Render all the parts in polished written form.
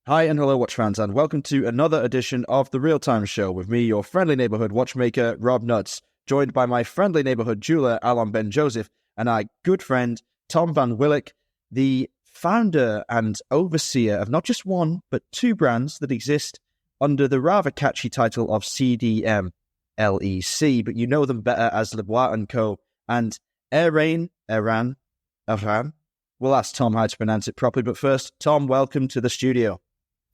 Hi and hello, watch fans, and welcome to another edition of The Real Time Show with me, your friendly neighborhood watchmaker, Rob Nuts, joined by my friendly neighborhood jeweler, Alan Ben Joseph, and our good friend, Tom Van Wijlick, the founder and overseer of not just one, but two brands that exist under the rather catchy title of CDM LEC, but you know them better as Lebois & Co. and Airain. We'll ask Tom how to pronounce it properly, but first, Tom, welcome to the studio.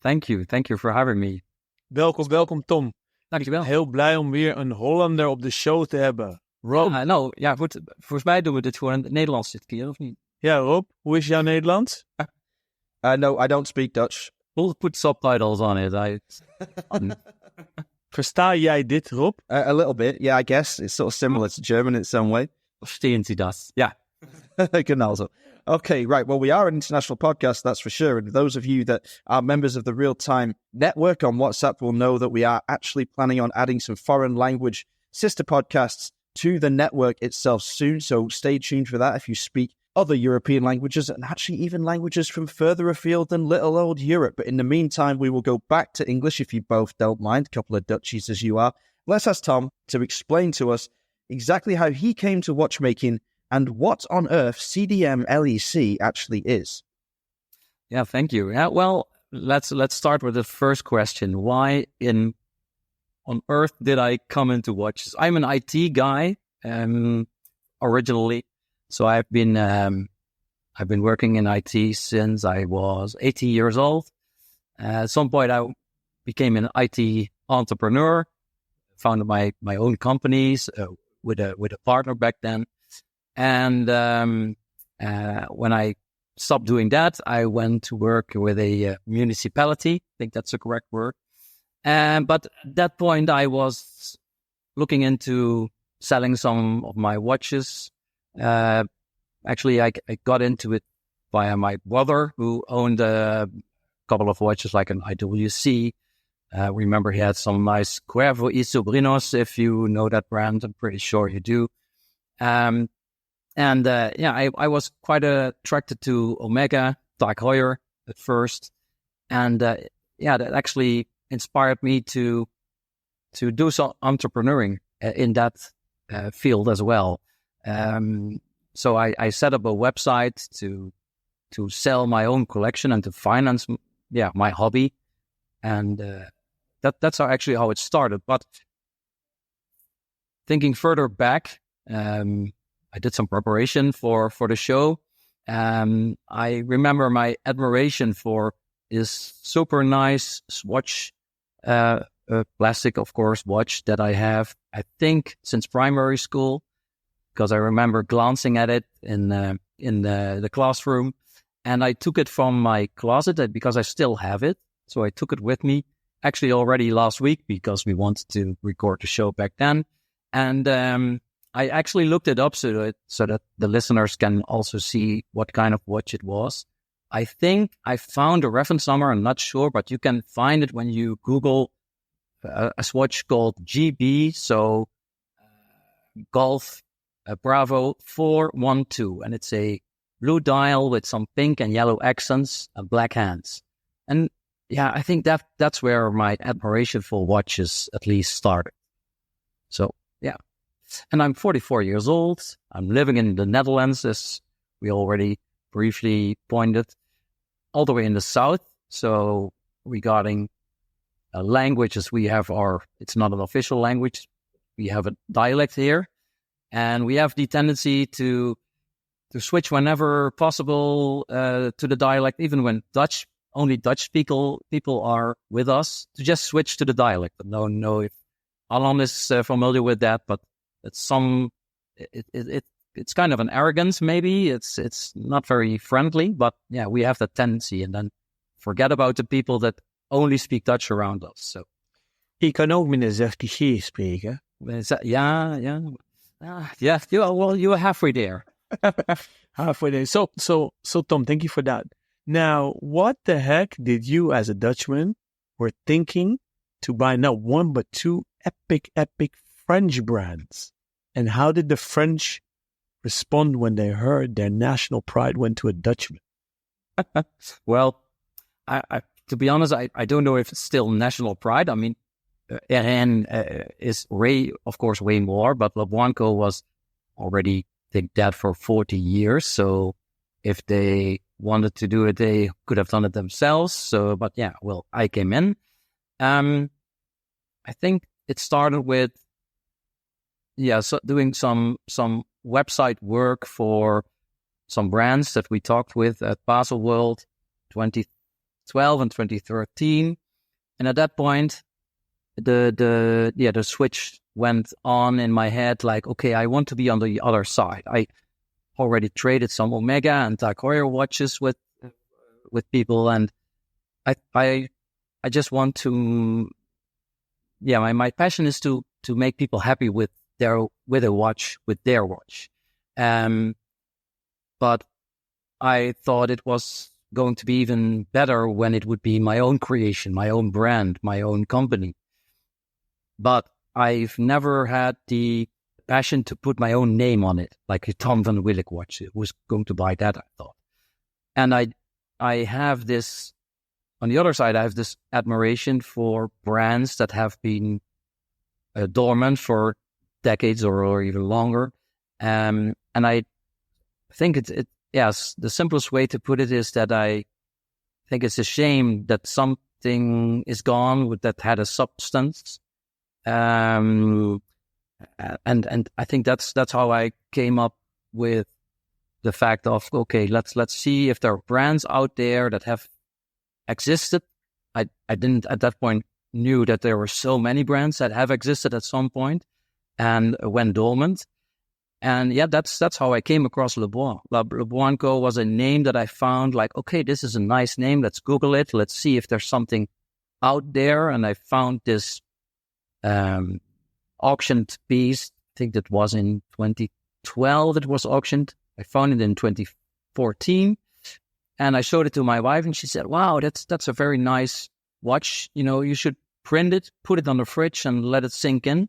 Thank you for having me. Welkom Tom. Dankjewel. Heel blij om weer een Hollander op de show te hebben. Rob. Goed. Volgens mij doen we dit gewoon in het Nederlands dit keer, of niet? Ja, Rob, hoe is jouw Nederlands? No, I don't speak Dutch. We'll put subtitles on it. Versta jij dit, Rob? A little bit, yeah, I guess. It's sort of similar to German in some way. Verstehen Sie das? Ja. Genau so. Okay, right. Well, we are an international podcast, that's for sure. And those of you that are members of the Real Time Network on WhatsApp will know that we are actually planning on adding some foreign language sister podcasts to the network itself soon. So stay tuned for that if you speak other European languages and actually even languages from further afield than little old Europe. But in the meantime, we will go back to English if you both don't mind, a couple of Dutchies as you are. Let's ask Tom to explain to us exactly how he came to watchmaking and what on earth CDM LEC actually is. Yeah, thank you. Yeah, well, let's start with the first question. Why on earth did I come into watches? I'm an IT guy originally, so I've been working in IT since I was 18 years old. At some point, I became an IT entrepreneur, founded my own companies with a partner back then. And when I stopped doing that, I went to work with a municipality. I think that's the correct word. But at that point, I was looking into selling some of my watches. Actually, I got into it via my brother, who owned a couple of watches like an IWC. Remember, he had some nice Cuervo y Sobrinos, if you know that brand. I'm pretty sure you do. I was quite attracted to Omega, Tag Heuer at first. And that actually inspired me to do some entrepreneuring in that field as well. So I set up a website to sell my own collection and to finance my hobby. And that's how it started. But thinking further back, I did some preparation for the show. I remember my admiration for this super nice Swatch, plastic, of course, watch that I have, I think, since primary school, because I remember glancing at it in the classroom, and I took it from my closet because I still have it. So I took it with me, actually already last week, because we wanted to record the show back then. And I actually looked it up so that the listeners can also see what kind of watch it was. I think I found a reference number. I'm not sure, but you can find it when you Google a Swatch called GB, so Golf Bravo 412, and it's a blue dial with some pink and yellow accents and black hands. And yeah, I think that's where my admiration for watches at least started. So yeah. And I'm 44 years old. I'm living in the Netherlands, as we already briefly pointed, all the way in the south. So regarding languages, we have it's not an official language. We have a dialect here. And we have the tendency to switch whenever possible to the dialect, even when only Dutch people are with us, to just switch to the dialect. I don't know if Alan is familiar with that, but it's kind of an arrogance, maybe. It's not very friendly, but yeah, we have that tendency, and then forget about the people that only speak Dutch around us. So, Je kan ook met een zachte spreken. Yeah. You were halfway there. Halfway there. So Tom, thank you for that. Now, what the heck did you, as a Dutchman, were thinking to buy not one but two epic French brands? And how did the French respond when they heard their national pride went to a Dutchman? Well, I to be honest, I don't know if it's still national pride. I mean, Airain is of course, way more, but Lebois was already, I think, dead for 40 years. So if they wanted to do it, they could have done it themselves. So, but yeah, well, I came in. I think it started with, so doing some website work for some brands that we talked with at Basel World 2012 and 2013. And at that point, the switch went on in my head, like, okay, I want to be on the other side. I already traded some Omega and Tag Heuer watches with people, and I just want to, my passion is to make people happy with their watch. But I thought it was going to be even better when it would be my own creation, my own brand, my own company. But I've never had the passion to put my own name on it, like a Tom van Wijlick watch. It was going to buy that, I thought. And I have this, on the other side, I have this admiration for brands that have been dormant for decades or even longer. And I think the simplest way to put it is that I think it's a shame that something is gone that had a substance. And I think that's how I came up with the fact of, okay, let's see if there are brands out there that have existed. I didn't at that point knew that there were so many brands that have existed at some point and went dormant. And that's how I came across Lebois. Lebois & Co. was a name that I found, like, okay, this is a nice name. Let's Google it. Let's see if there's something out there. And I found this auctioned piece. I think that was in 2012 it was auctioned. I found it in 2014. And I showed it to my wife and she said, wow, that's a very nice watch. You should print it, put it on the fridge and let it sink in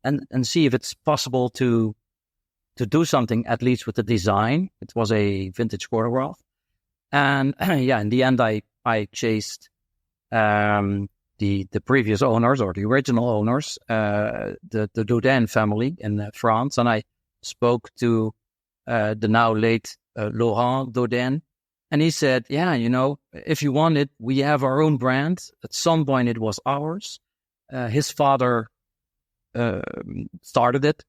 and see if it's possible to do something, at least with the design. It was a vintage chronograph. And in the end, I chased the previous owners or the original owners, the Dodin family in France. And I spoke to the now late Laurent Dodin. And he said, if you want it, we have our own brand. At some point, it was ours. His father started it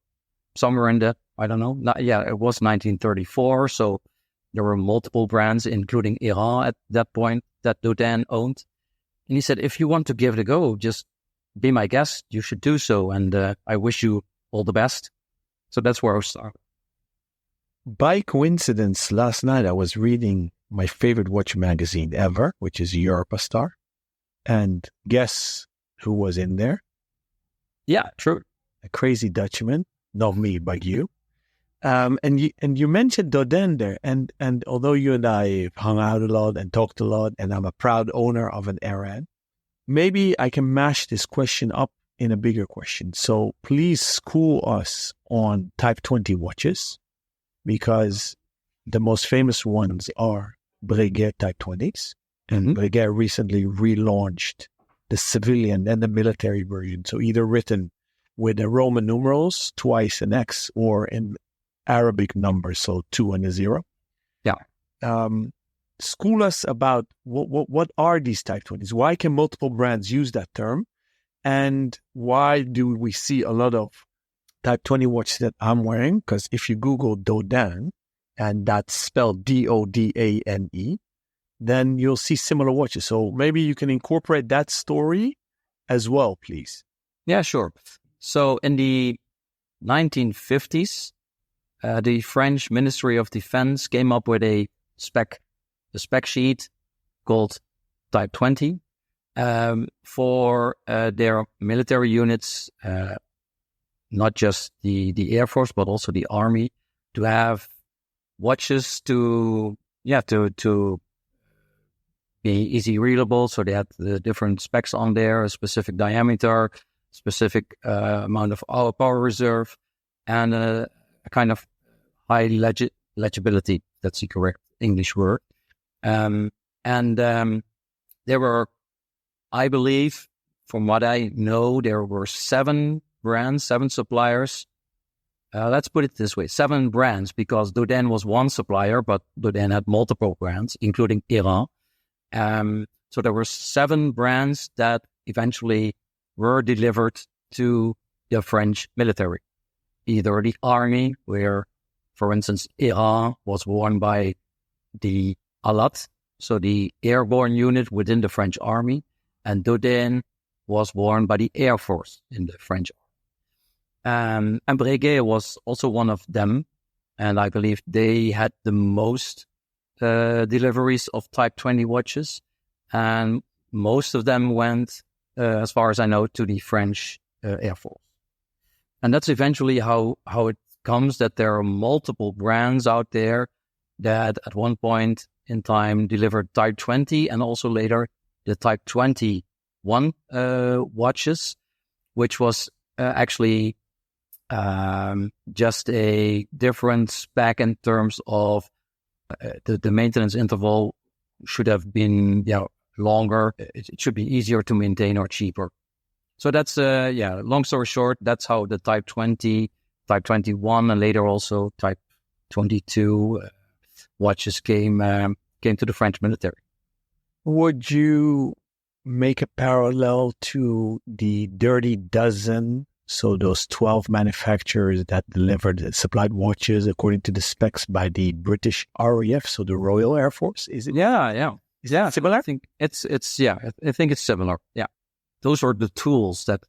somewhere in the, I don't know. It was 1934. So there were multiple brands, including Airain at that point that Dodin owned. And he said, if you want to give it a go, just be my guest. You should do so. And I wish you all the best. So that's where I started. By coincidence, last night I was reading my favorite watch magazine ever, which is Eurostar. And guess who was in there? Yeah, true. A crazy Dutchman. Not me, but you. And you mentioned Dodin there. And although you and I hung out a lot and talked a lot, and I'm a proud owner of an Airain, maybe I can mash this question up in a bigger question. So please school us on Type 20 watches, because the most famous ones are Breguet Type 20s. And Breguet recently relaunched the civilian and the military version. So either written with the Roman numerals, twice an X, or in Arabic numbers, so 2 and a 0. Yeah. School us about what are these Type 20s? Why can multiple brands use that term? And why do we see a lot of Type 20 watches that I'm wearing? Because if you Google Dodin, and that's spelled Dodane, then you'll see similar watches. So maybe you can incorporate that story as well, please. Yeah, sure. So in the 1950s, the French Ministry of Defense came up with a spec sheet called Type 20 for their military units, not just the Air Force, but also the Army, to have watches to be easy readable. So they had the different specs on there, a specific diameter, specific amount of hour power reserve, and a kind of high legibility. That's the correct English word. there were, I believe, from what I know, there were 7 brands, 7 suppliers. Let's put it this way, 7 brands, because Dodane was one supplier, but Dodane had multiple brands, including Airain. So there were 7 brands that eventually were delivered to the French military. Either the army, where, for instance, Airain was worn by the ALAT, so the airborne unit within the French army, and Dodane was worn by the Air Force in the French army. And Breguet was also one of them, and I believe they had the most deliveries of Type 20 watches, and most of them went, as far as I know, to the French Air Force. And that's eventually how it comes that there are multiple brands out there that at one point in time delivered Type 20 and also later the Type 21 watches, which was actually just a difference back in terms of the maintenance interval should have been longer. It should be easier to maintain or cheaper. So that's, long story short, that's how the Type 20, Type 21, and later also Type 22 watches came to the French military. Would you make a parallel to the Dirty Dozen? So those 12 manufacturers that supplied watches according to the specs by the British RAF, so the Royal Air Force, is it? Yeah. Is it similar? I think I think it's similar. Yeah. Those are the tools that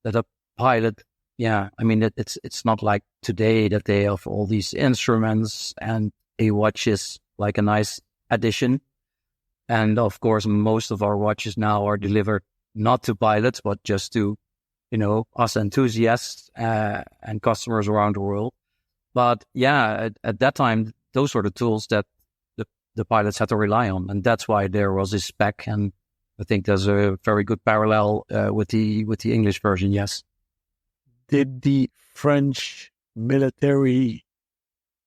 a pilot, I mean, it's not like today that they have all these instruments, and a watch is like a nice addition. And of course, most of our watches now are delivered not to pilots, but just to, us enthusiasts and customers around the world. But at that time, those were the tools that the pilots had to rely on. And that's why there was a spec. And I think there's a very good parallel with the English version, yes. Did the French military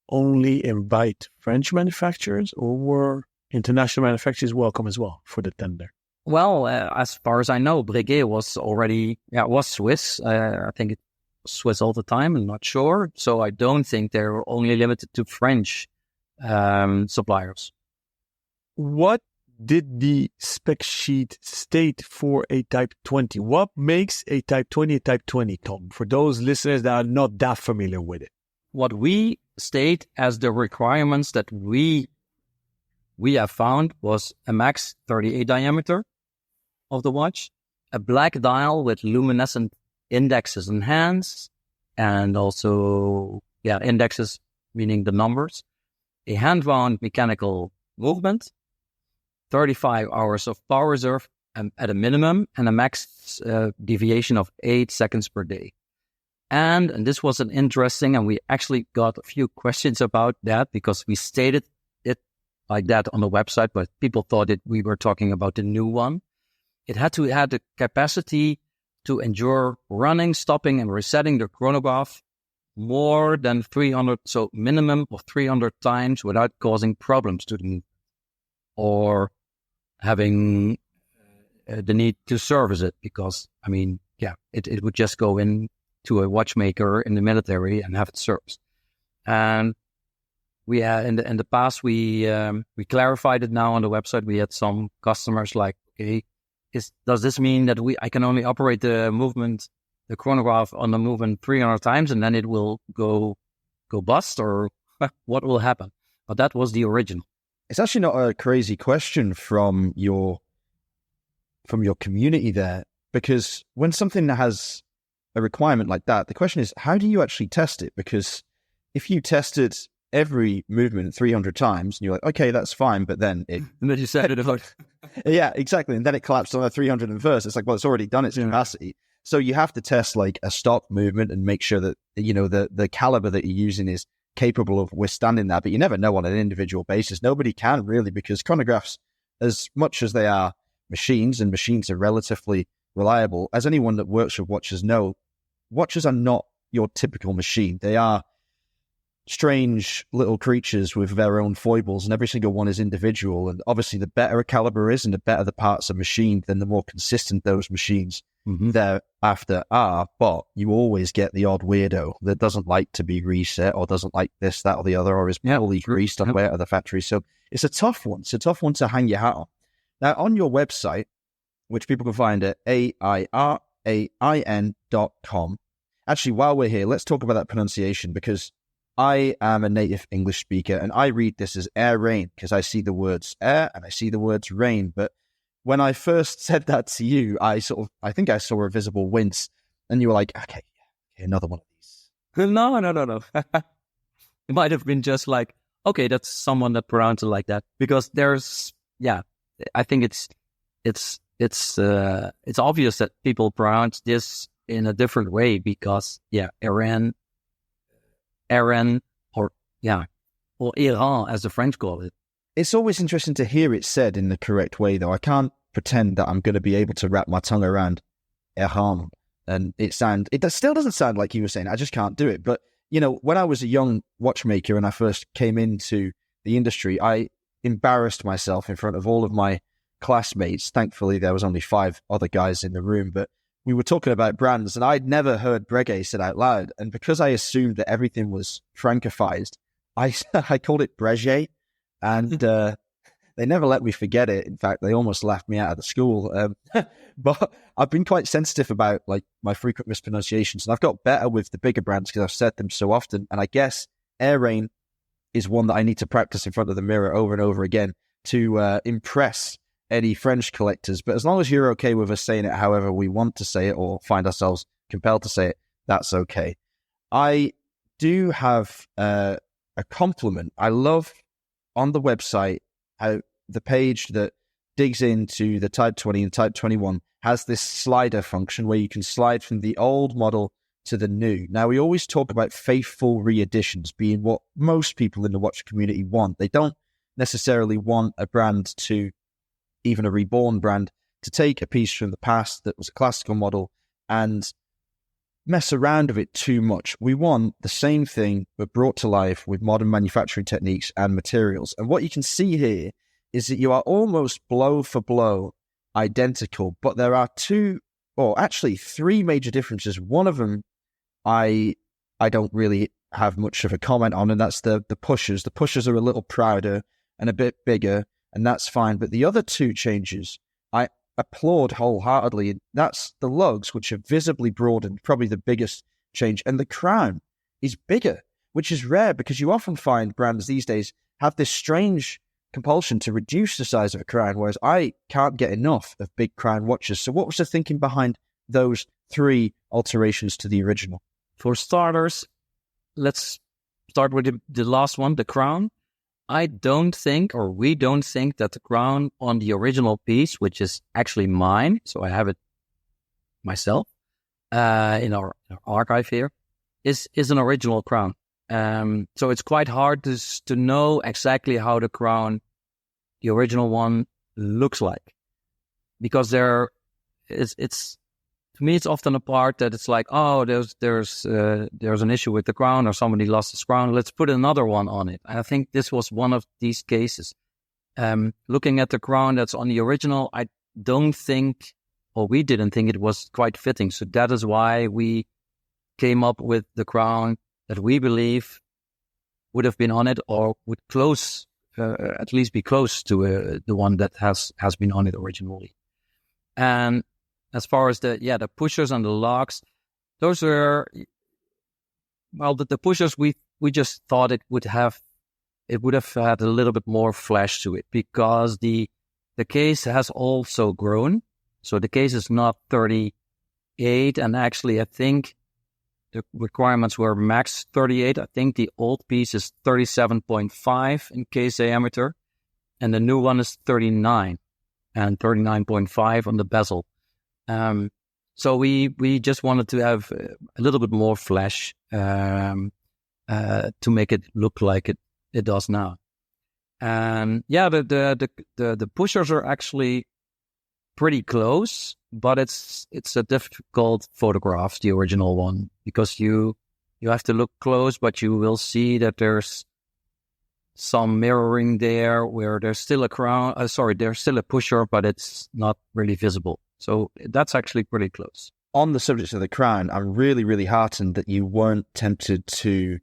only invite French manufacturers, or were international manufacturers welcome as well for the tender? Well, as far as I know, Breguet was already, was Swiss. I think it was Swiss all the time. I'm not sure. So I don't think they were only limited to French suppliers. What did the spec sheet state for a Type 20? What makes a Type 20 a Type 20, Tom, for those listeners that are not that familiar with it? What we state as the requirements that we have found was a max 38 diameter of the watch, a black dial with luminescent indexes and hands, and also, indexes meaning the numbers, a hand-wound mechanical movement, 35 hours of power reserve at a minimum, and a max deviation of 8 seconds per day. And this was an interesting, and we actually got a few questions about that because we stated it like that on the website, but people thought that we were talking about the new one. It had to have the capacity to endure running, stopping, and resetting the chronograph more than 300, so minimum of 300 times without causing problems to the movement or having the need to service it, because, I mean, it would just go in to a watchmaker in the military and have it serviced. And we had in the past we clarified it now on the website. We had some customers like, okay, does this mean that I can only operate the chronograph on the movement 300 times and then it will go bust, or what will happen? But that was the original. It's actually not a crazy question from your community there, because when something has a requirement like that, the question is, how do you actually test it? Because if you tested every movement 300 times and you're like, okay, that's fine, but then it... And then you said it like... Yeah, exactly. And then it collapsed on the 301st. It's like, well, it's already done its capacity. So you have to test like a stock movement and make sure that, the caliber that you're using is capable of withstanding that. But you never know on an individual basis. Nobody can really, because chronographs, as much as they are machines, and machines are relatively reliable, as anyone that works with watches know, watches are not your typical machine. They are strange little creatures with their own foibles, and every single one is individual. And obviously, the better a caliber is and the better the parts are machined, then the more consistent those machines thereafter are. But you always get the odd weirdo that doesn't like to be reset, or doesn't like this, that, or the other, or is fully greased on the way out of the factory. So it's a tough one. It's a tough one to hang your hat on. Now, on your website, which people can find at airain.com. Actually, while we're here, let's talk about that pronunciation, because I am a native English speaker and I read this as Airain because I see the words air and I see the words rain. But when I first said that to you, I think I saw a visible wince, and you were like, okay, another one of these. No. It might have been just like, okay, that's someone that pronounced it like that, because I think it's obvious that people pronounce this in a different way, because Airain, or Airain, as the French call it. It's always interesting to hear it said in the correct way, though. I can't pretend that I'm going to be able to wrap my tongue around Airain, and it still doesn't sound like you were saying. I just can't do it. But when I was a young watchmaker and I first came into the industry, I embarrassed myself in front of all of my classmates. Thankfully, there was only 5 other guys in the room, but we were talking about brands, and I'd never heard Breguet said out loud. And because I assumed that everything was francophised, I called it Breguet, and they never let me forget it. In fact, they almost laughed me out of the school. But I've been quite sensitive about like my frequent mispronunciations, and I've got better with the bigger brands because I've said them so often. And I guess Airain is one that I need to practice in front of the mirror over and over again to impress any French collectors. But as long as you're okay with us saying it however we want to say it, or find ourselves compelled to say it, that's okay. I do have a compliment. I love on the website how the page that digs into the Type 20 and Type 21 has this slider function where you can slide from the old model to the new. Now, we always talk about faithful re-editions being what most people in the watch community want. They don't necessarily want a brand to, even a reborn brand, to take a piece from the past that was a classical model and mess around with it too much. We want the same thing, but brought to life with modern manufacturing techniques and materials. And what you can see here is that you are almost blow for blow identical, but there are 3 major differences. One of them I don't really have much of a comment on, and that's the pushers. The pushers are a little prouder and a bit bigger, and that's fine. But the other 2 changes I applaud wholeheartedly. That's the lugs, which are visibly broadened, probably the biggest change, and the crown is bigger, which is rare because you often find brands these days have this strange compulsion to reduce the size of a crown, whereas I can't get enough of big crown watches. So what was the thinking behind those 3 alterations to the original? For starters, let's start with the last one, the crown. I don't think, or we don't think, that the crown on the original piece, which is actually mine, so I have it myself in our archive here, is an original crown. So it's quite hard to know exactly how the crown, the original one, looks like, because it's to me, it's often a part that it's like, oh, there's an issue with the crown, or somebody lost his crown. Let's put another one on it. And I think this was one of these cases. Looking at the crown that's on the original, I don't think, or we didn't think it was quite fitting. So that is why we came up with the crown that we believe would have been on it, or would at least be close to the one that has been on it originally. And as far as the pushers and the locks, those are, well, the pushers, we just thought it would have had a little bit more flash to it, because the case has also grown. So the case is not 38, and actually I think the requirements were max 38. I think the old piece is 37.5 in case diameter, and the new one is 39 and 39.5 on the bezel. So we just wanted to have a little bit more flash to make it look like it does now. The pushers are actually pretty close, but it's a difficult photograph, the original one, because you You have to look close, but you will see that there's some mirroring there where there's still a crown. There's still a pusher, but it's not really visible. So that's actually pretty close. On the subject of the crown, I'm really, really heartened that you weren't tempted to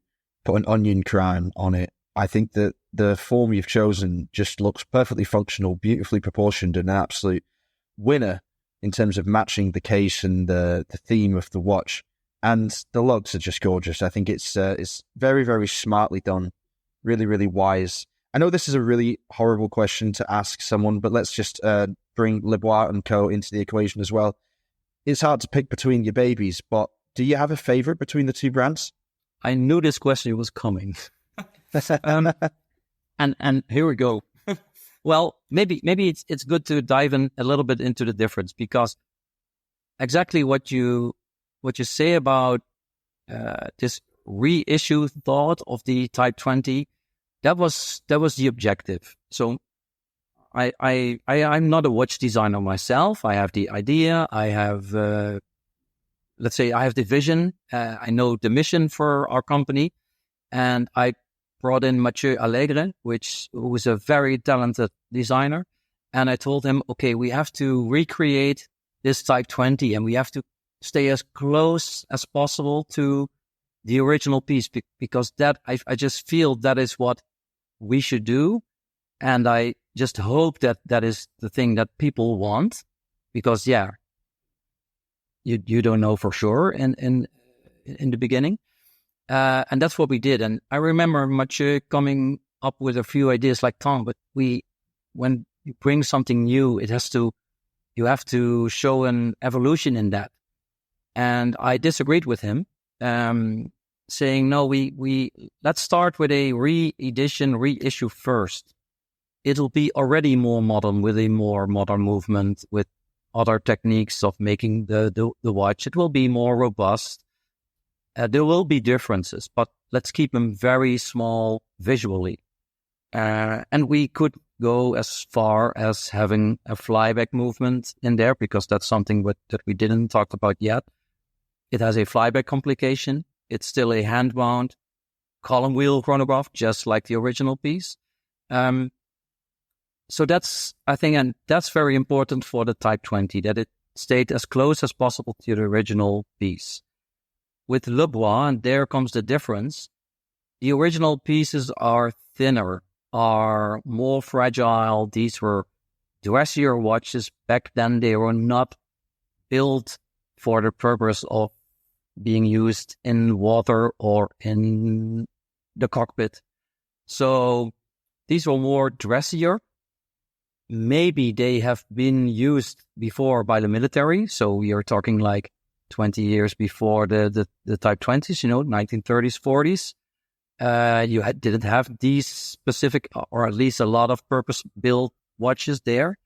put an onion crown on it. I think that the form you've chosen just looks perfectly functional, beautifully proportioned, and an absolute winner in terms of matching the case and the theme of the watch. And the lugs are just gorgeous. I think it's very, very smartly done, really, really wise. I know this is a really horrible question to ask someone, but let's just bring Lebois and Co. into the equation as well. It's hard to pick between your babies, but do you have a favorite between the two brands? I knew this question was coming. And here we go. Well, maybe it's good to dive in a little bit into the difference, because exactly what you say about this reissue thought of the Type 20, that was the objective. So I'm not a watch designer myself. I have the idea. I have, let's say, I have the vision. I know the mission for our company, and I brought in Airain, who is a very talented designer, and I told him, okay, we have to recreate this Type 20, and we have to stay as close as possible to the original piece, because that I just feel that is what we should do. And I just hope that that is the thing that people want, because you don't know for sure in the beginning, and that's what we did. And I remember Mathieu coming up with a few ideas like, Tom, but when you bring something new, you have to show an evolution in that. And I disagreed with him, saying, no, let's start with a reissue first. It'll be already more modern, with a more modern movement, with other techniques of making the watch. It will be more robust. There will be differences, but let's keep them very small visually. And we could go as far as having a flyback movement in there, because that's something that we didn't talk about yet. It has a flyback complication. It's still a hand-wound column wheel chronograph, just like the original piece. So that's, I think, and that's very important for the Type 20, that it stayed as close as possible to the original piece. With Lebois, and there comes the difference, the original pieces are thinner, are more fragile. These were dressier watches. Back then, they were not built for the purpose of being used in water or in the cockpit. So these were more dressier. Maybe they have been used before by the military. So we are talking like 20 years before the Type 20s, 1930s, 40s. You didn't have these specific, or at least a lot of purpose-built watches there.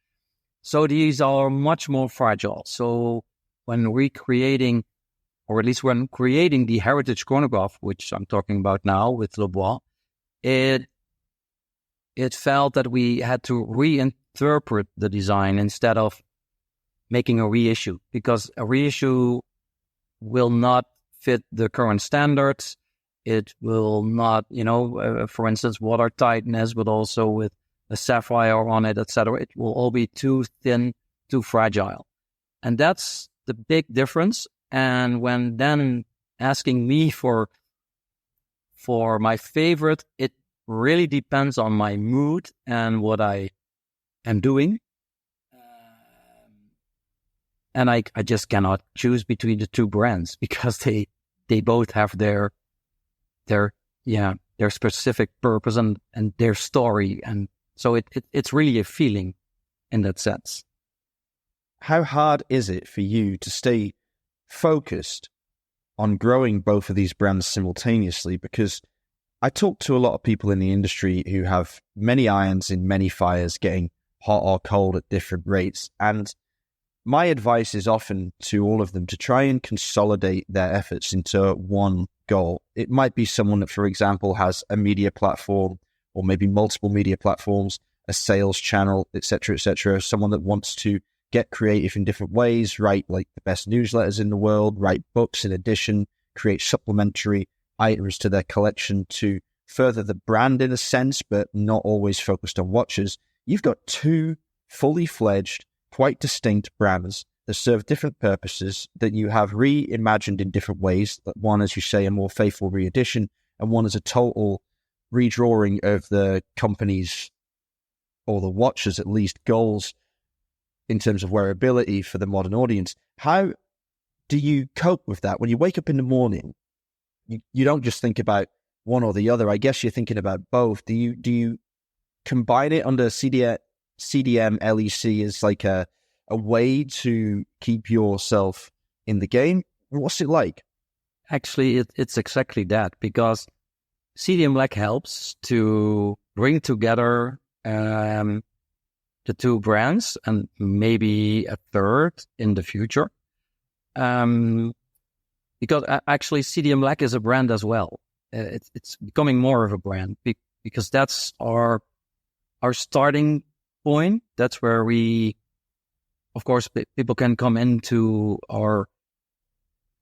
So these are much more fragile. So when recreating, or at least when creating the heritage chronograph, which I'm talking about now with Lebois, it felt that we had to reinterpret the design instead of making a reissue, because a reissue will not fit the current standards. It will not, for instance, water tightness, but also with a sapphire on it, etc. It will all be too thin, too fragile. And that's the big difference. And when then asking me for my favorite, it really depends on my mood and what I am doing. And I just cannot choose between the two brands, because they both have their specific purpose and their story. And so it's really a feeling in that sense. How hard is it for you to stay focused on growing both of these brands simultaneously? Because I talk to a lot of people in the industry who have many irons in many fires, getting hot or cold at different rates. And my advice is often to all of them to try and consolidate their efforts into one goal. It might be someone that, for example, has a media platform, or maybe multiple media platforms, a sales channel, etc., etc. Someone that wants to get creative in different ways, write like the best newsletters in the world, write books in addition, create supplementary items to their collection to further the brand in a sense, but not always focused on watches. You've got two fully fledged, quite distinct brands that serve different purposes that you have reimagined in different ways. One, as you say, a more faithful reedition, and one is a total redrawing of the company's, or the watches at least, goals in terms of wearability for the modern audience. How do you cope with that? When you wake up in the morning, you don't just think about one or the other. I guess you're thinking about both. Do you combine it under CDM LEC as like a way to keep yourself in the game? What's it like? Actually, it's exactly that, because CDM LEC helps to bring together the two brands and maybe a third in the future. Because actually CDM LEC is a brand as well. It's becoming more of a brand because that's our starting point. That's where we, of course, people can come into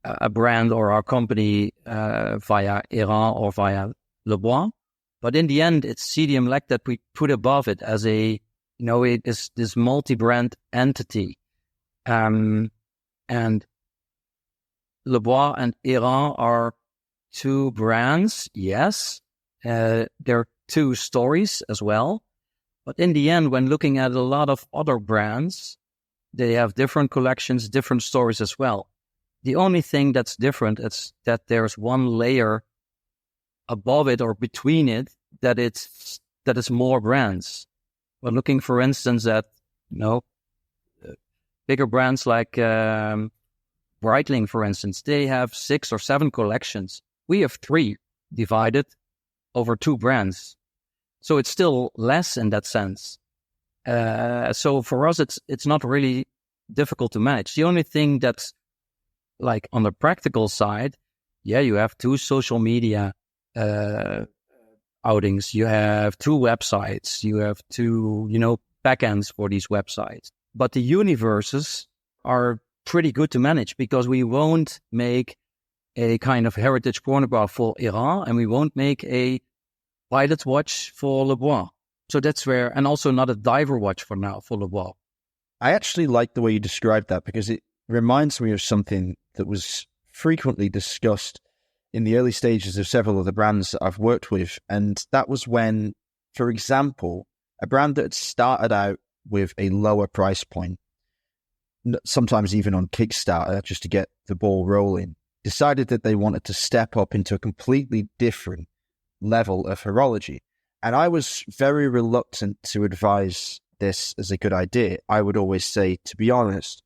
a brand or our company via Airain or via Lebois. But in the end, it's CDM LEC that we put above it as it is this multi-brand entity. And Lebois and Airain are two brands, yes. They're two stories as well. But in the end, when looking at a lot of other brands, they have different collections, different stories as well. The only thing that's different is that there's one layer above it or between it that is more brands. But looking, for instance, at bigger brands like Wijlick, for instance, they have 6 or 7 collections. We have 3 divided over 2 brands. So it's still less in that sense. So for us, it's not really difficult to manage. The only thing that's like on the practical side, you have 2 social media outings. You have 2 websites. You have 2, backends for these websites. But the universes are pretty good to manage because we won't make a kind of heritage chronograph for Airain and we won't make a pilot watch for Lebois. So that's where, and also not a diver watch for now for Lebois. I actually like the way you described that because it reminds me of something that was frequently discussed in the early stages of several of the brands that I've worked with. And that was when, for example, a brand that had started out with a lower price point, sometimes even on Kickstarter, just to get the ball rolling, decided that they wanted to step up into a completely different level of horology. And I was very reluctant to advise this as a good idea. I would always say, to be honest,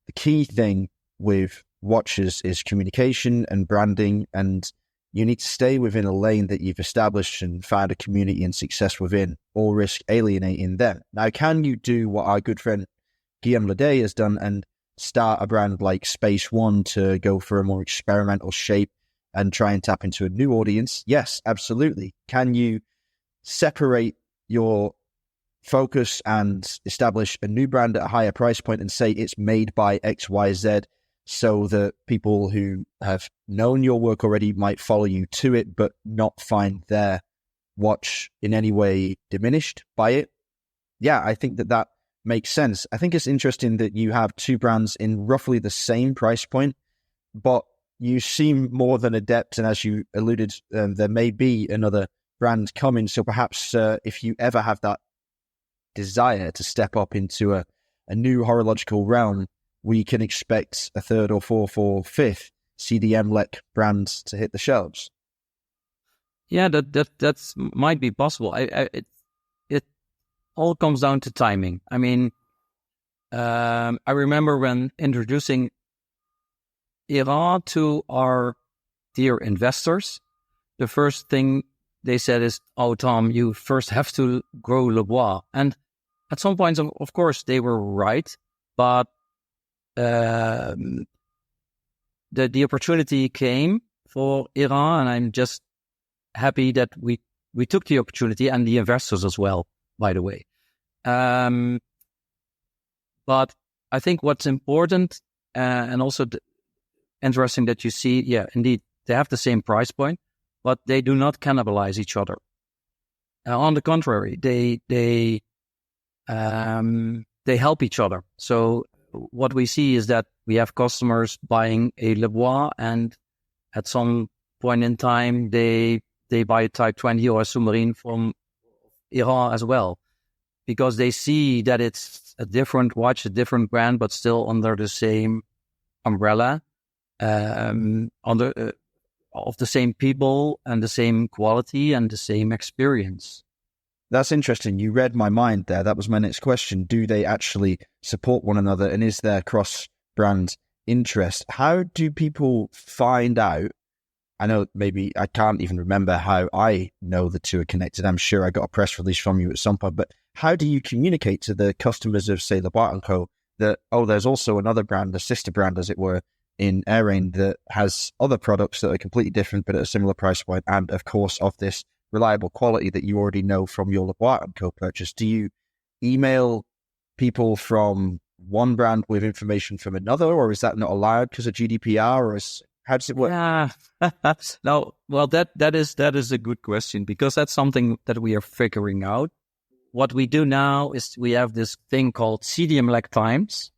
the key thing with watches is communication and branding, and you need to stay within a lane that you've established and found a community and success within, or risk alienating them. Now, can you do what our good friend Guillaume Ledet has done and start a brand like Space One to go for a more experimental shape and try and tap into a new audience? Yes, absolutely. Can you separate your focus and establish a new brand at a higher price point and say it's made by XYZ so that people who have known your work already might follow you to it but not find their watch in any way diminished by it? Yeah, I think that makes sense. I think it's interesting that you have 2 brands in roughly the same price point, but you seem more than adept, and as you alluded, there may be another brand coming. So perhaps if you ever have that desire to step up into a new horological realm, we can expect a 3rd or 4th or 5th CDM LEC brand to hit the shelves. Yeah, that's might be possible. It all comes down to timing. I mean, I remember when introducing Airain to our dear investors, the first thing they said is, "Oh, Tom, you first have to grow Lebois." And at some points, of course, they were right, but the opportunity came for Airain, and I'm just happy that we took the opportunity, and the investors as well, by the way. But I think what's important and also interesting that you see, indeed, they have the same price point, but they do not cannibalize each other. On the contrary, they help each other. So what we see is that we have customers buying a Lebois, and at some point in time, they buy a Type 20 or a Submarine from Airain as well, because they see that it's a different watch, a different brand, but still under the same umbrella, of the same people and the same quality and the same experience. That's interesting. You read my mind there. That was my next question. Do they actually support one another, and is there cross-brand interest? How do people find out? I know maybe I can't even remember how I know the two are connected. I'm sure I got a press release from you at some point, but how do you communicate to the customers of, say, Lebois & Co. that, there's also another brand, a sister brand, as it were, in Airain that has other products that are completely different but at a similar price point, and of course of this reliable quality that you already know from your Lebois & Co. purchase? Do you email people from one brand with information from another, or is that not allowed because of GDPR, or how does it work? Yeah, no, well, that is a good question, because that's something that we are figuring out. What we do now is we have this thing called CDM-like Times,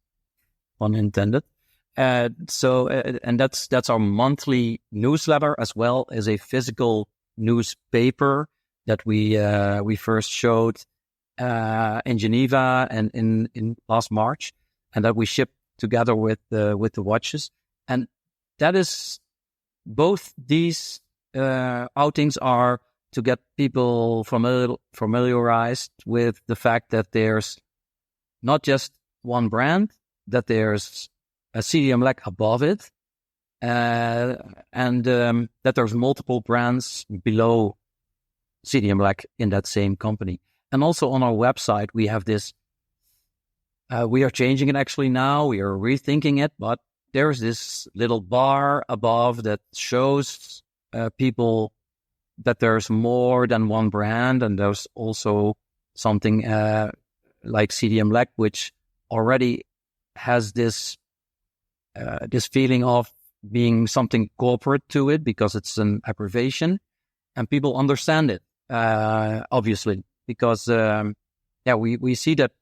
pun intended. And that's our monthly newsletter, as well as a physical newspaper that we first showed in Geneva and in last March, and that we ship together with the watches. And that is, both these outings are to get people familiarized with the fact that there's not just one brand, that there's a CDM-like above it, and that there's multiple brands below CDM-like in that same company. And also on our website, we have this, we are changing it actually now, we are rethinking it, but there's this little bar above that shows people that there's more than one brand, and there's also something like CDM-like, which already has this feeling of being something corporate to it, because it's an abbreviation, and people understand it, obviously, because we see that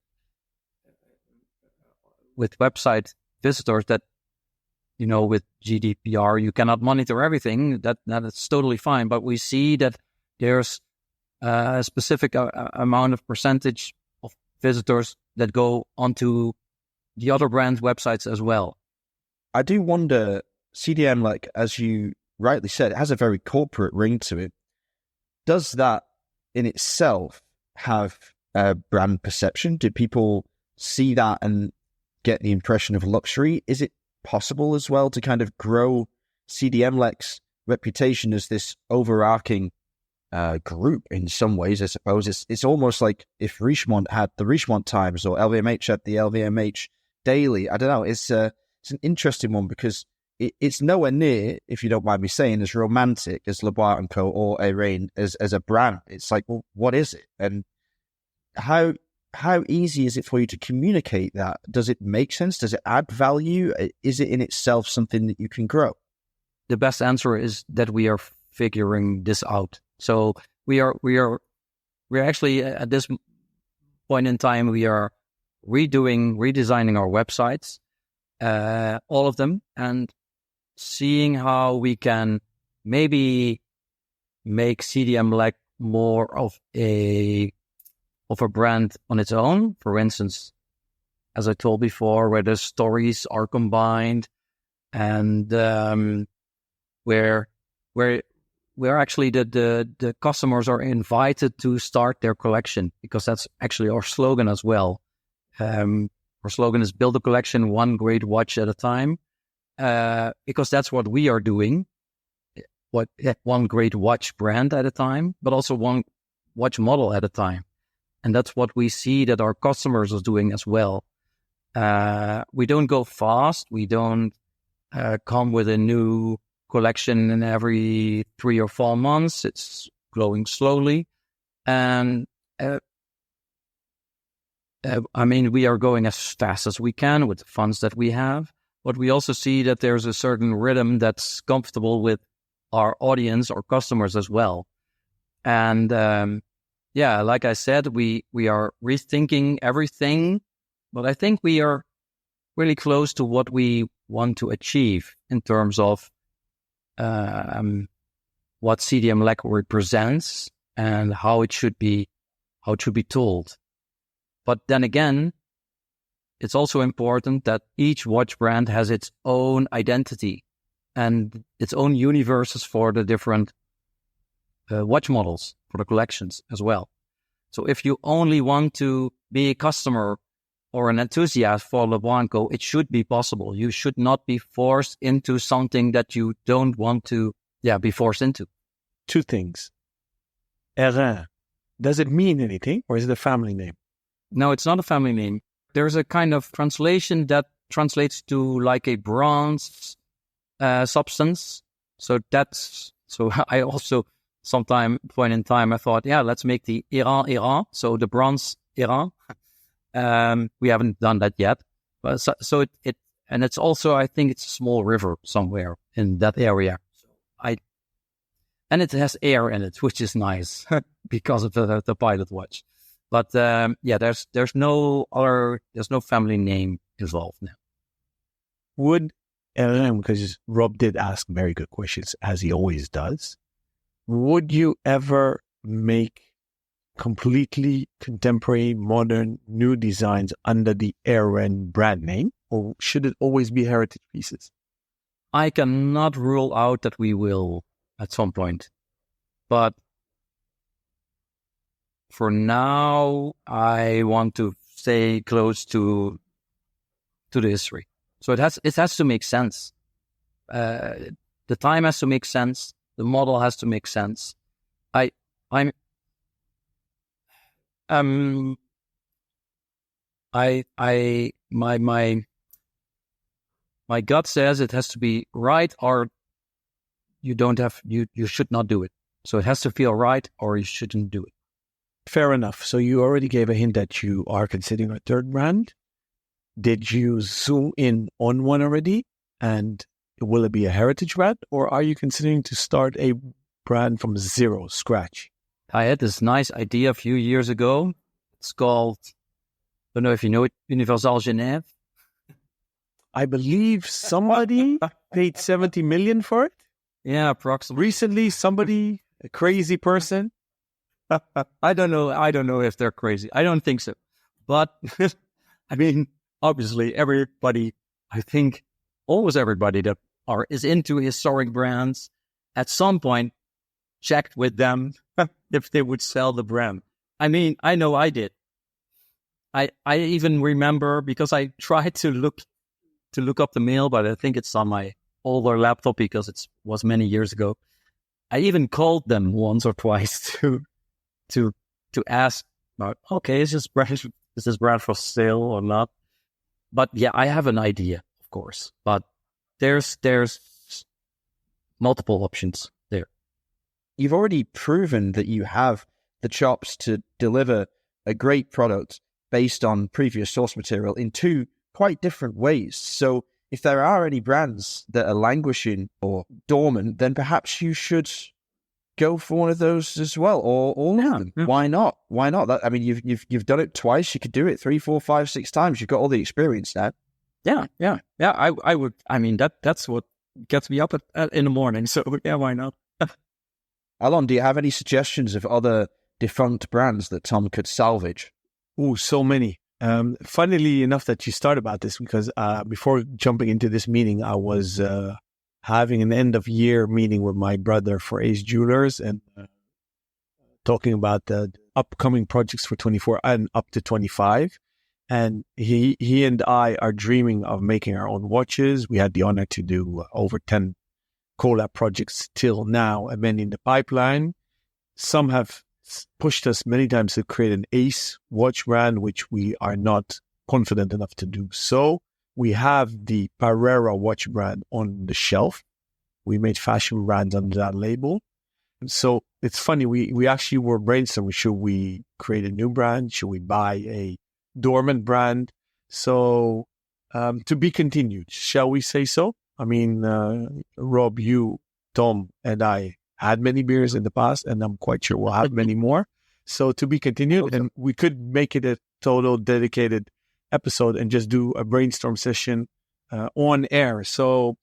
with website visitors that, with GDPR, you cannot monitor everything. That is totally fine. But we see that there's a specific amount of percentage of visitors that go onto the other brand websites as well. I do wonder, CDM, like as you rightly said, it has a very corporate ring to it. Does that in itself have a brand perception? Do people see that and get the impression of luxury? Is it possible as well to kind of grow CDM-like's reputation as this overarching group in some ways? I suppose it's almost like if Richemont had the Richemont Times, or LVMH had the LVMH Daily. I don't know. It's an interesting one, because it's nowhere near, if you don't mind me saying, as romantic as Lebois & Co. or Airain as a brand. It's like, well, what is it? And how easy is it for you to communicate that? Does it make sense? Does it add value? Is it in itself something that you can grow? The best answer is that we are figuring this out. So we're actually at this point in time, we are redesigning our websites, all of them, and seeing how we can maybe make CDM-like more of a brand on its own. For instance, as I told before, where the stories are combined, and where actually the customers are invited to start their collection, because that's actually our slogan as well. Our slogan is build a collection, one great watch at a time, because that's what we are doing. One great watch brand at a time, but also one watch model at a time. And that's what we see that our customers are doing as well. We don't go fast. We don't come with a new collection in every 3 or 4 months. It's growing slowly. And we are going as fast as we can with the funds that we have. But we also see that there's a certain rhythm that's comfortable with our audience, our customers as well. And like I said, we are rethinking everything, but I think we are really close to what we want to achieve in terms of what CDM Lacquer represents and how it should be told. But then again, it's also important that each watch brand has its own identity and its own universes for the different watch models, for the collections as well. So if you only want to be a customer or an enthusiast for Lebois & Co., it should be possible. You should not be forced into something that you don't want to be forced into. Two things. Airain, does it mean anything, or is it a family name? No, it's not a family name. There's a kind of translation that translates to like a bronze substance. So I also, point in time, I thought, let's make the Airain, so the bronze Airain. We haven't done that yet, but and it's also, I think it's a small river somewhere in that area. And it has air in it, which is nice because of the pilot watch. But there's no family name involved now. Would Airain, because Rob did ask very good questions, as he always does, would you ever make completely contemporary, modern, new designs under the Airain brand name, or should it always be heritage pieces? I cannot rule out that we will at some point, but for now, I want to stay close to the history. So it has to make sense. The time has to make sense. The model has to make sense. My gut says it has to be right, or you should not do it. So it has to feel right, or you shouldn't do it. Fair enough. So you already gave a hint that you are considering a third brand. Did you zoom in on one already? And will it be a heritage brand, or are you considering to start a brand from zero, scratch? I had this nice idea a few years ago. It's called, I don't know if you know it, Universal Genève. I believe somebody paid 70 million for it. Yeah, approximately. Recently, somebody, a crazy person. I don't know if they're crazy. I don't think so. But, I mean, obviously, everybody, I think almost everybody that is into historic brands at some point checked with them if they would sell the brand. I mean, I know I did. I even remember, because I tried to look up the mail, but I think it's on my older laptop because it was many years ago. I even called them once or twice to ask about, okay, is this brand for sale or not? But yeah, I have an idea, of course, but there's multiple options there. You've already proven that you have the chops to deliver a great product based on previous source material in two quite different ways. So if there are any brands that are languishing or dormant, then perhaps you should go for one of those as well, or all of them. Yeah. Why not? Why not? I mean, you've done it twice. You could do it 3, 4, 5, 6 times. You've got all the experience now. Yeah. I would. I mean, that's what gets me up in the morning. So yeah, why not? Alon, do you have any suggestions of other defunct brands that Tom could salvage? Oh, so many. Funnily enough that you start about this, because before jumping into this meeting, I was having an end of year meeting with my brother for Ace Jewelers and talking about the upcoming projects for 24 and up to 25. And he and I are dreaming of making our own watches. We had the honor to do over 10 collab projects till now, and many in the pipeline. Some have pushed us many times to create an Ace watch brand, which we are not confident enough to do. So we have the Pereira watch brand on the shelf. We made fashion brands under that label. So it's funny, we actually were brainstorming, should we create a new brand? Should we buy a dormant brand? So to be continued, shall we say so? I mean, Rob, you Tom and I had many beers in the past, and I'm quite sure we'll have many more. So to be continued, and we could make it a total dedicated episode and just do a brainstorm session on air. So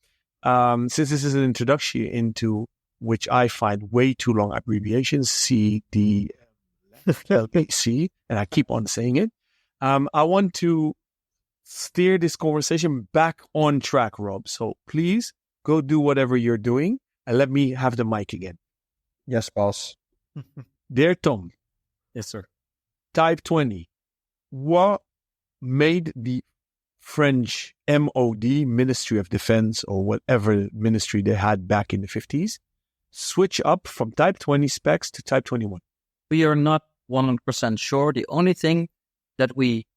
since this is an introduction into which I find way too long abbreviations, CDLC, and I keep on saying it, I want to steer this conversation back on track, Rob. So please go do whatever you're doing and let me have the mic again. Yes, boss. Dear Tom. Yes, sir. Type 20. What made the French MOD, Ministry of Defense, or whatever ministry they had back in the 50s, switch up from Type 20 specs to Type 21? We are not 100% sure. The only thing that we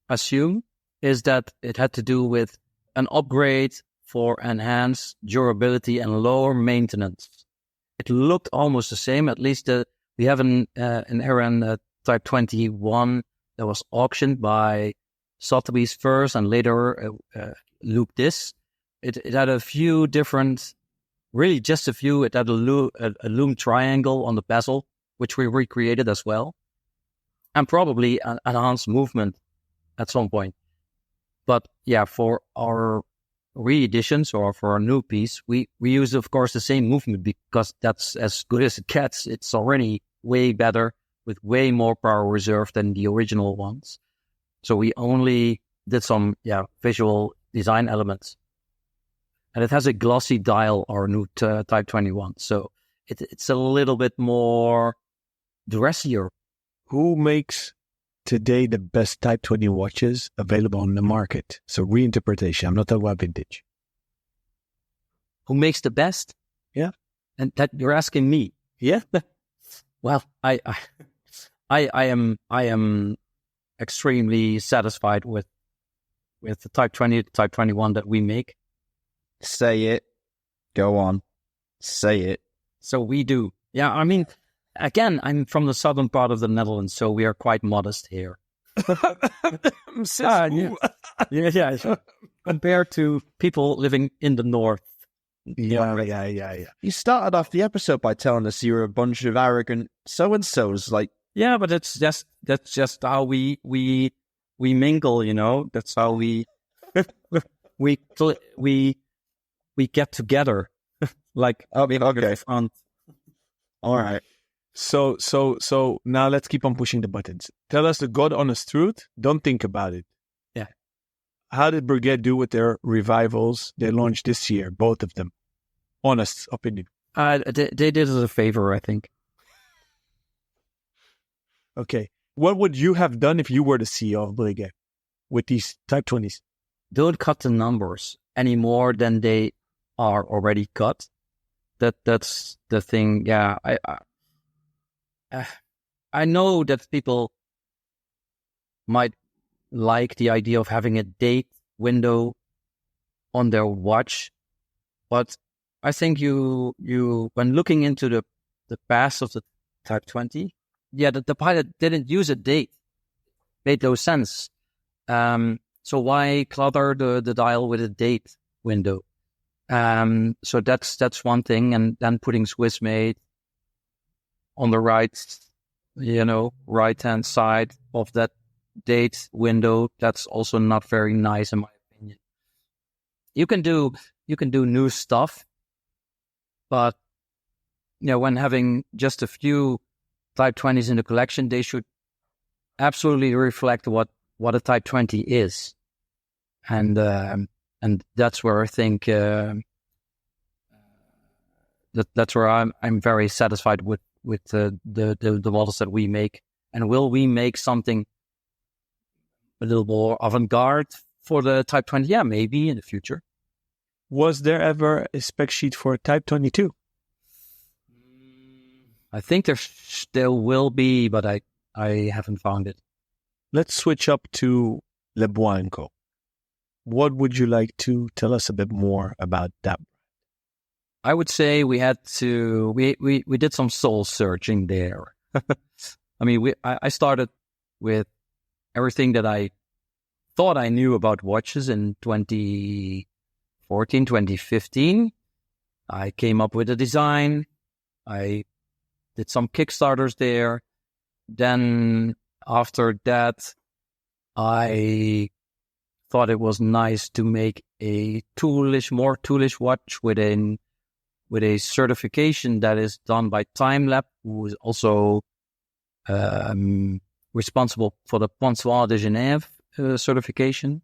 assume is that it had to do with an upgrade for enhanced durability and lower maintenance. It looked almost the same. At least we have an Airain Type 21 that was auctioned by Sotheby's first and later Luke Dis. It had a few different, really just a few. It had a loom triangle on the bezel, which we recreated as well, and probably an enhanced movement at some point. But yeah, for our re-editions or for our new piece, we use, of course, the same movement because that's as good as it gets. It's already way better with way more power reserve than the original ones. So we only did some visual design elements. And it has a glossy dial, our new Type 21. So it's a little bit more dressier. Who makes today the best Type 20 watches available on the market? So reinterpretation. I'm not talking about vintage. Who makes the best? Yeah. And that you're asking me? Yeah. Well, I am extremely satisfied with the Type 20, Type 21 that we make. Say it. Go on. Say it. So we do. Yeah, I mean, again, I'm from the southern part of the Netherlands, so we are quite modest here. Yeah. Compared to people living in the north. Yeah. You started off the episode by telling us you were a bunch of arrogant so-and-sos. Like, yeah, but that's just how we mingle, you know. That's how we get together. Like, I mean, okay. All right. So now let's keep on pushing the buttons. Tell us the God honest truth. Don't think about it. Yeah. How did Breguet do with their revivals they launched this year? Both of them. Honest opinion. They did us a favor, I think. Okay. What would you have done if you were the CEO of Breguet with these Type 20s? Don't cut the numbers any more than they are already cut. That's the thing. Yeah, I know that people might like the idea of having a date window on their watch, but I think you when looking into the past of the Type 20, the pilot didn't use a date. Made no sense. So why clutter the dial with a date window? So that's one thing, and then putting Swiss made on the right hand side of that date window, that's also not very nice in my opinion. You can do new stuff, but when having just a few Type 20s in the collection, they should absolutely reflect what a Type 20 is, and that's where I think that's where I'm very satisfied with the models that we make. And will we make something a little more avant-garde for the Type 20? Yeah, maybe in the future. Was there ever a spec sheet for a Type 22? I think there will be, but I haven't found it. Let's switch up to Lebois & Co. What would you like to tell us a bit more about that? I would say we did some soul searching there. I mean, I started with everything that I thought I knew about watches in 2014, 2015. I came up with a design. I did some Kickstarters there. Then after that, I thought it was nice to make a more toolish watch with a certification that is done by TimeLab, who is also responsible for the Pontoise de Genève certification.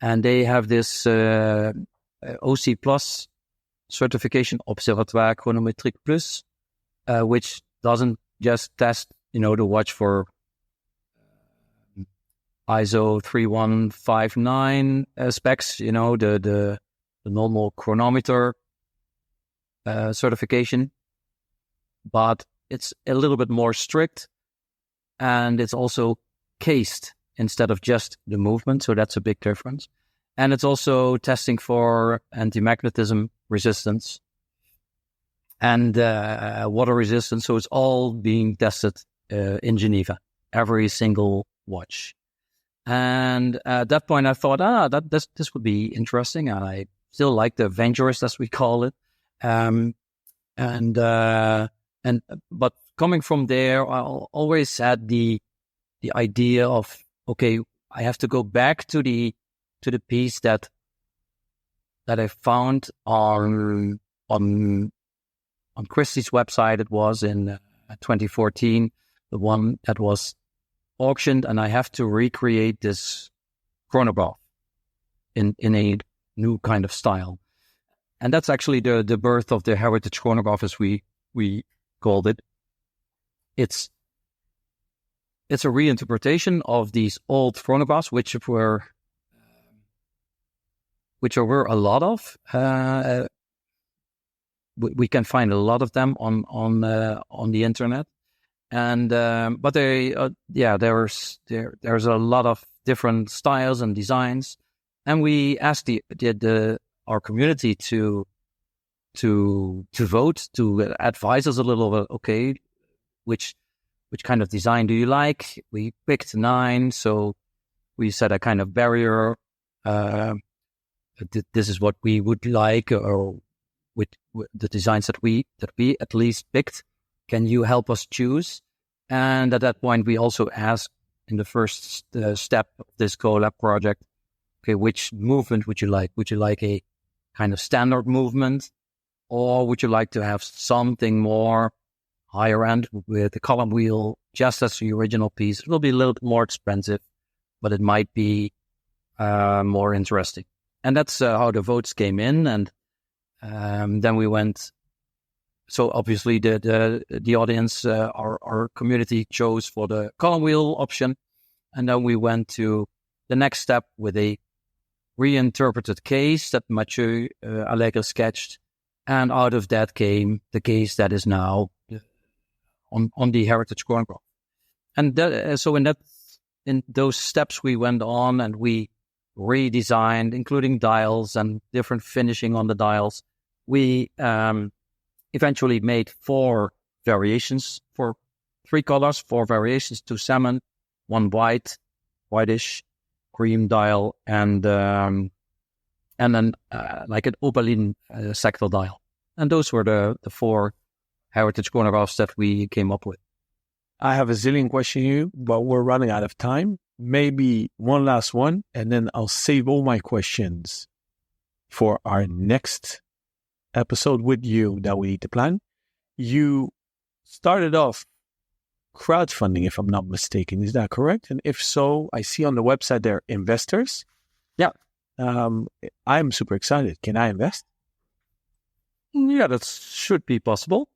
And they have this OC Plus certification, Observatoire Chronométrique Plus, which doesn't just test, the watch for ISO 3159 specs, the normal chronometer certification, but it's a little bit more strict, and it's also cased instead of just the movement, so that's a big difference. And it's also testing for anti-magnetism resistance and water resistance, so it's all being tested in Geneva, every single watch. And at that point, I thought, this would be interesting. And I still like the Adventurous, as we call it. But coming from there, I always had the idea of, okay, I have to go back to the piece that I found on Christie's website. It was in 2014, the one that was auctioned, and I have to recreate this chronograph in a new kind of style. And that's actually the birth of the heritage chronograph, as we called it. It's a reinterpretation of these old chronographs, which were a lot of. We can find a lot of them on the internet. And but there's a lot of different styles and designs, and we asked our community to vote, to advise us a little bit. Okay, which kind of design do you like? We picked 9, so we set a kind of barrier. This is what we would like, or with the designs that we at least picked. Can you help us choose? And at that point, we also asked in the first step of this collab project, okay, which movement would you like? Would you like a kind of standard movement, or would you like to have something more higher end with the column wheel, just as the original piece? It will be a little bit more expensive, but it might be more interesting. And that's how the votes came in. And then we went. So obviously the audience, our community chose for the column wheel option. And then we went to the next step with a reinterpreted case that Mathieu Allegre sketched. And out of that came the case that is now on the heritage chronograph. And so in those steps we went on and we redesigned, including dials and different finishing on the dials. We eventually made 4 variations for 3 colors, 4 variations, 2 salmon, 1 whitish, cream dial, and then like an opaline sector dial. And those were the 4 heritage chronographs that we came up with. I have a zillion questions here, but we're running out of time. Maybe one last one, and then I'll save all my questions for our next episode with you that we need to plan. You started off crowdfunding, if I'm not mistaken. Is that correct? And if so, I see on the website there are investors. Yeah. I'm super excited. Can I invest? Yeah, that should be possible.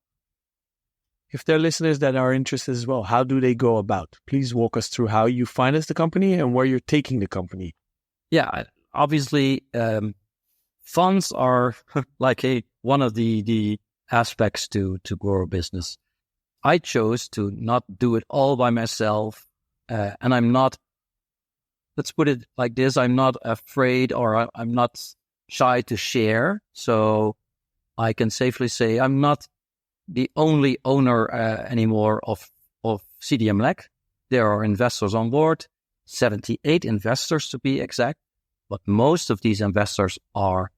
If there are listeners that are interested as well, how do they go about? Please walk us through how you finance the company and where you're taking the company. Yeah, obviously, funds are like one of the aspects to grow a business. I chose to not do it all by myself, and I'm not. Let's put it like this: I'm not afraid, or I'm not shy to share. So I can safely say I'm not the only owner anymore of CDM-LEC. There are investors on board, 78 investors to be exact, but most of these investors are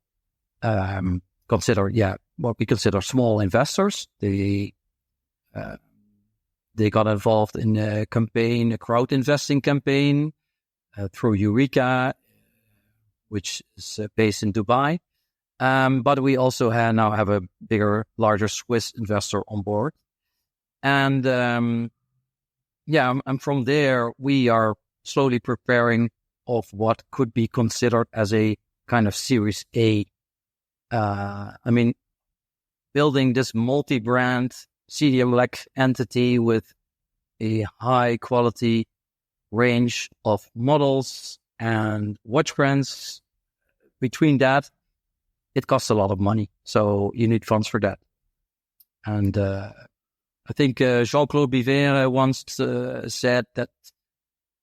considered, what we consider small investors. They got involved in a campaign, a crowd investing campaign through Eureka, which is based in Dubai. But we also now have a larger Swiss investor on board. And and from there, we are slowly preparing of what could be considered as a kind of Series A. Building this multi-brand CDM-like entity with a high-quality range of models and watch brands. Between that, it costs a lot of money, so you need funds for that. And I think Jean-Claude Biver once said that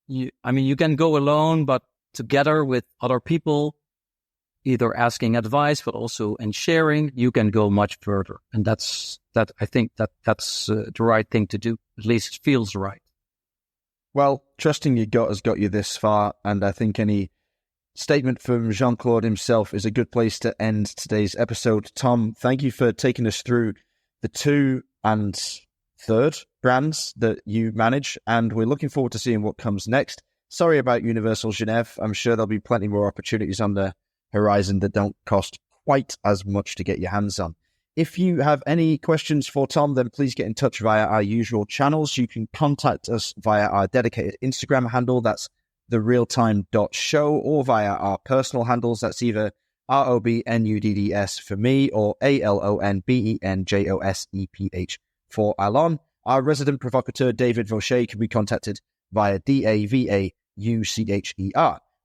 you can go alone, but together with other people, either asking advice, but also in sharing, you can go much further. And that's the right thing to do. At least it feels right. Well, trusting your gut has got you this far, and I think any statement from Jean-Claude himself is a good place to end today's episode. Tom, thank you for taking us through the 2 and 3rd brands that you manage, and we're looking forward to seeing what comes next. Sorry about Universal Genève. I'm sure there'll be plenty more opportunities on the horizon that don't cost quite as much to get your hands on. If you have any questions for Tom, then please get in touch via our usual channels. You can contact us via our dedicated Instagram handle, that's therealtime.show, or via our personal handles, that's either ROBNUDDS for me or ALONBENJOSEPH for Alon. Our resident provocateur, David Vaucher, can be contacted via DAVAUCHER.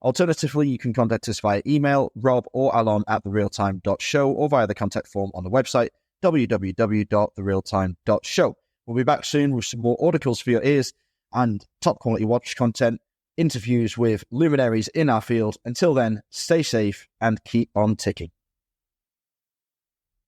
Alternatively, you can contact us via email, rob or alon at therealtime.show, or via the contact form on the website, www.therealtime.show. We'll be back soon with some more articles for your ears and top quality watch content, interviews with luminaries in our field. Until then, stay safe and keep on ticking.